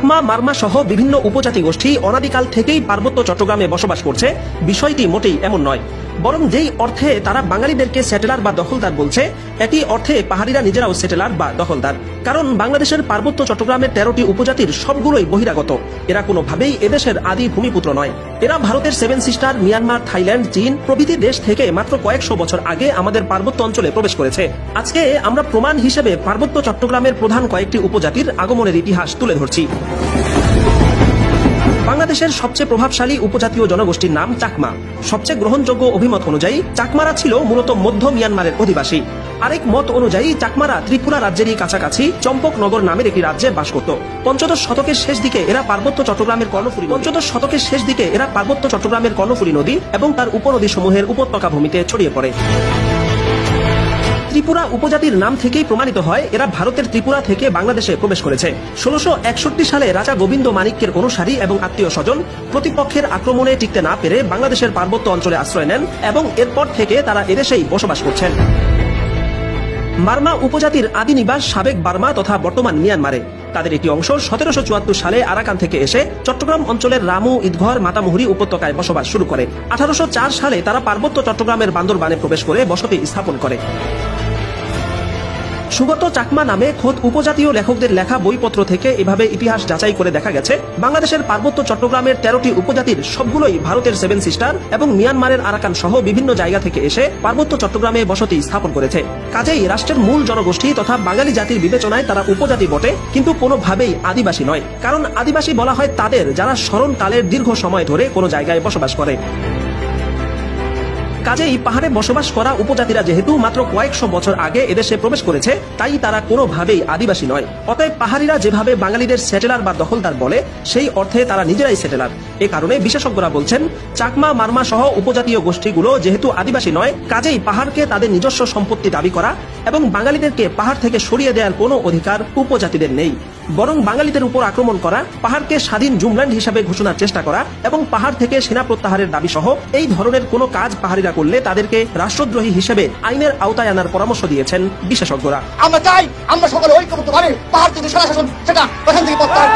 চাকমা, মারমা সহ বিভিন্ন উপজাতি গোষ্ঠী অনাদিকাল থেকেই পার্বত্য চট্টগ্রামে বসবাস করছে। বিষয়টি মোটেই এমন নয়, বরং যেই অর্থে তারা বাঙালিদেরকে সেটেলার বা দখলদার বলছে, একই অর্থে পাহাড়িরা নিজেরাও সেটেলার বা দখলদার। কারণ বাংলাদেশের পার্বত্য চট্টগ্রামের 13টি উপজাতির সবগুলোই বহিরাগত। এরা কোনোভাবেই এদেশের আদি ভূমিপুত্র নয়। এরা ভারতের 7 সিস্টার, মিয়ানমার, থাইল্যান্ড, চীন প্রভৃতি দেশ থেকে মাত্র কয়েকশো বছর আগে আমাদের পার্বত্য অঞ্চলে প্রবেশ করেছে। আজকে আমরা প্রমাণ হিসেবে পার্বত্য চট্টগ্রামের প্রধান কয়েকটি উপজাতির আগমনের ইতিহাস তুলে ধরছি। বাংলাদেশের সবচেয়ে প্রভাবশালী উপজাতীয় জনগোষ্ঠীর নাম চাকমা। সবচেয়ে গ্রহণযোগ্য অভিমত অনুযায়ী চাকমারা ছিল মূলত মধ্য মিয়ানমারের অধিবাসী। আরেক মত অনুযায়ী চাকমারা ত্রিপুরা রাজ্যেরই কাছাকাছি চম্পকনগর নামের একটি রাজ্যে বাস করত। পঞ্চদশ শতকের শেষ দিকে এরা পার্বত্য চট্টগ্রামের কর্ণফুলী নদী এবং তার উপনদী সমূহের উপত্যকা ভূমিতে ছড়িয়ে পড়ে। ত্রিপুরা উপজাতির নাম থেকেই প্রমাণিত হয় এরা ভারতের ত্রিপুরা থেকে বাংলাদেশে প্রবেশ করেছে। 1661 সালে রাজা গোবিন্দ মানিক্যের অনুসারী এবং আত্মীয় স্বজন প্রতিপক্ষের আক্রমণে টিকতে না পেরে বাংলাদেশের পার্বত্য অঞ্চলে আশ্রয় নেন এবং এরপর থেকে তারা এদেশেই বসবাস করছেন। মারমা উপজাতির আদি নিবাস সাবেক বার্মা তথা বর্তমান মিয়ানমারে। তাদের একটি অংশ 1774 সালে আরাকান থেকে এসে চট্টগ্রাম অঞ্চলের রামু, ঈদঘর, মাতামুহুরী উপত্যকায় বসবাস শুরু করে। 1804 সালে তারা পার্বত্য চট্টগ্রামের বান্দরবানে প্রবেশ করে বসতি স্থাপন করে। সুগত চাকমা নামে খোদ উপজাতীয় লেখকদের লেখা বইপত্র থেকে এভাবে ইতিহাস যাচাই করে দেখা গেছে বাংলাদেশের পার্বত্য চট্টগ্রামের 13টি উপজাতির সবগুলোই ভারতের 7 সিস্টার এবং মিয়ানমারের আরাকান সহ বিভিন্ন জায়গা থেকে এসে পার্বত্য চট্টগ্রামে বসতি স্থাপন করেছে। কাজেই রাষ্ট্রের মূল জনগোষ্ঠী তথা বাঙালি জাতির বিবেচনায় তারা উপজাতি বটে, কিন্তু কোনোভাবেই আদিবাসী নয়। কারণ আদিবাসী বলা হয় তাদের যারা স্মরণকালের দীর্ঘ সময় ধরে কোনো জায়গায় বসবাস করে। কাজেই পাহাড়ে বসবাস করা উপজাতিরা যেহেতু মাত্র কয়েকশো বছর আগে এদেশে প্রবেশ করেছে, তাই তারা কোনোভাবেই আদিবাসী নয়। অতএব পাহাড়িরা যেভাবে বাঙালিদের সেটেলার বা দখলদার বলে, সেই অর্থে তারা নিজেরাই সেটেলার। এ কারণে বিশেষজ্ঞরা বলছেন চাকমা, মারমা সহ উপজাতীয় গোষ্ঠীগুলো যেহেতু আদিবাসী নয়, কাজেই পাহাড়কে তাদের নিজস্ব সম্পত্তি দাবি করা এবং বাঙালিদেরকে পাহাড় থেকে সরিয়ে দেওয়ার কোনো অধিকার উপজাতিদের নেই। বরং বাঙালিদের উপর আক্রমণ করা, পাহাড়কে স্বাধীন জুমল্যান্ড হিসাবে ঘোষণার চেষ্টা করা এবং পাহাড় থেকে সেনা প্রত্যাহারের দাবি সহ এই ধরনের কোনো কাজ পাহাড়িরা করলে তাদেরকে রাষ্ট্রদ্রোহী হিসেবে আইনের আওতায় আনার পরামর্শ দিয়েছেন বিশেষজ্ঞরা। আমরা চাই আমরা সকলে ঐক্যবদ্ধভাবে পাহাড় থেকে স্বৈরশাসন সেটা এখান থেকে প্রত্যাহার